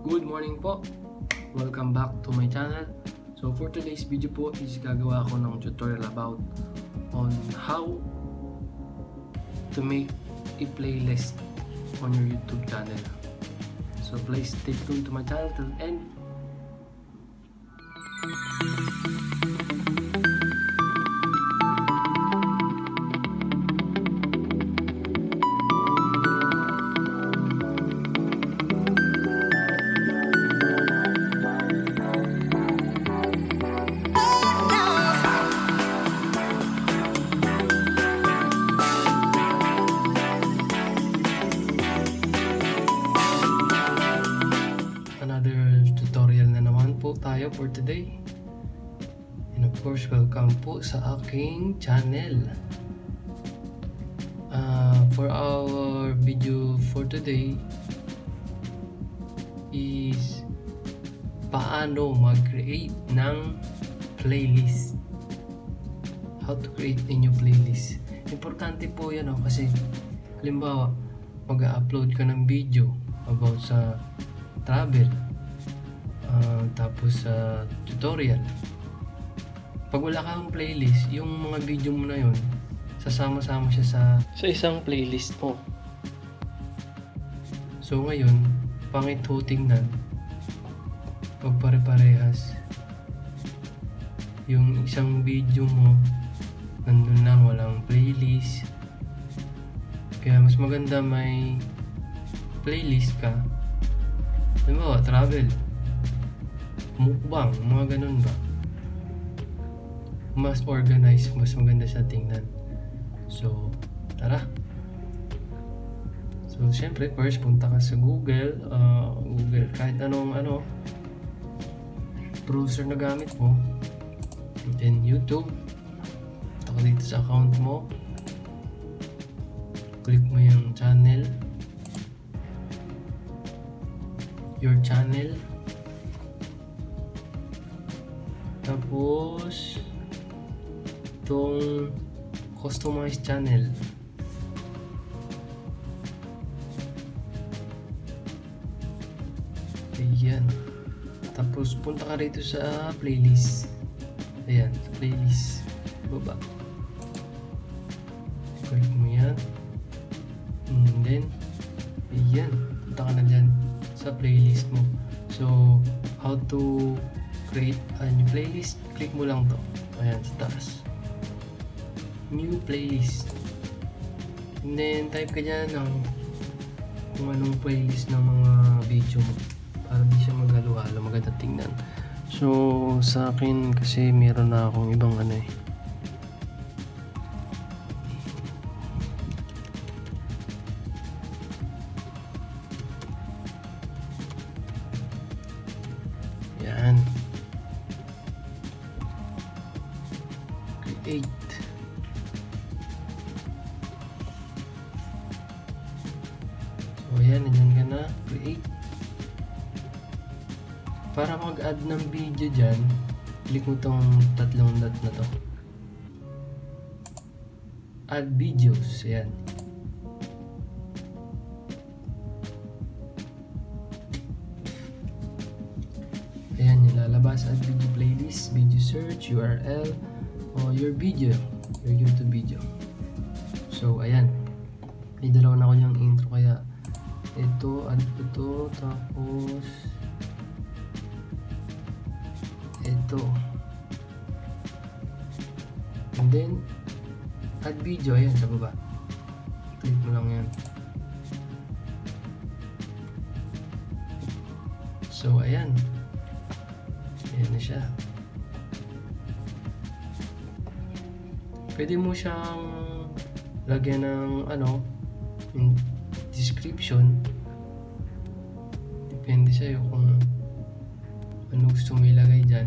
Good morning po! Welcome back to my channel. So for today's video po is gagawa ako ng tutorial about on how to make a playlist on your YouTube channel. So please stay tuned to my channel till the end. Tutorial na naman po tayo for today, and of course welcome po sa aking channel. For our video for today is paano mag-create ng playlist, how to create a new playlist. Importante po yan kasi halimbawa mag-upload ka ng video about sa travel, tapos sa tutorial. Pag wala kang playlist, yung mga video mo na yun sasama-sama siya sa isang playlist mo. So ngayon, pangit ho tingnan pag pare-parehas yung isang video mo nandun lang, walang playlist. Kaya mas maganda may playlist ka. Diba, travel, mukbang, mga ganun ba, mas organized, mas maganda sa tingnan. So tara. So syempre first punta ka sa Google, kahit anong browser na gamit mo, and then YouTube. Punta ka dito sa account mo, click mo yung channel, your channel, tapos itong customize channel. Ayan, tapos punta ka rito sa playlist. Ayan, sa playlist baba, click mo yan, and then ayan, punta ka na dyan sa playlist mo. So how to create a new playlist, click mo lang to, ayan sa taas, new playlist, and then type ka dyan ng kung anong playlist ng mga video mo para di siya maghalo-halo, maganda tingnan. So sa akin kasi meron na akong ibang yan, create. So ayan, nandiyan ka na, create. Para mag-add ng video dyan, click mo tong tatlong dot na to, add videos. Ayan, ayan yung lalabas, add video playlist, video search, URL, o your video, your YouTube video. So ayan, may dalawa na ako yung intro, kaya ito, add ko to, tapos ito, and then add video. Ayan sa baba, click mo lang yan. So ayan, ayan na siya. Pwede mo siyang lagyan ng in description, depende sa'yo kung ano gusto mo ilagay dyan.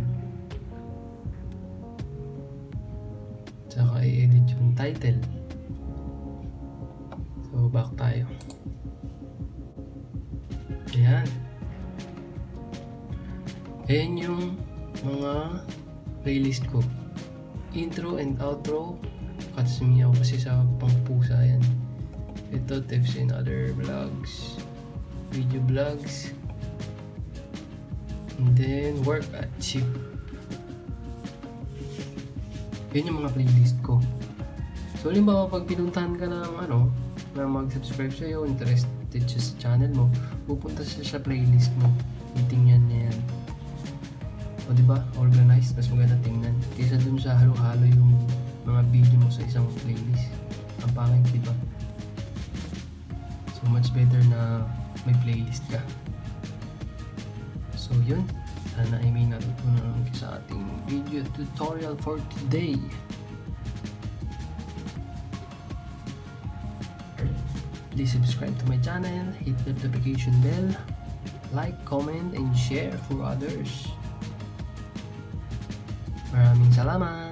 Saka i-edit yung title. So back tayo. Ayan, ayan yung mga playlist ko, intro and outro. Katsumi ako kasi sa pangpusa yan. Ito, tips and other vlogs, video vlogs, And then work achieve. Yun yung mga playlist ko. So halimbawa pag pinuntahan ka ng na mag-subscribe sa'yo, interested siya sa channel mo, pupunta siya sa playlist mo, titingnan niya yan. O diba, organized, mas maganda tingnan kaysa dun sa halo-halo yung mga video mo sa isang playlist. Ang pangit, diba? So much better na may playlist ka. So yun, sana ay may natutunan ka sa ating video tutorial for today. Please subscribe to my channel, hit the notification bell, like, comment, and share for others. Maraming salamat!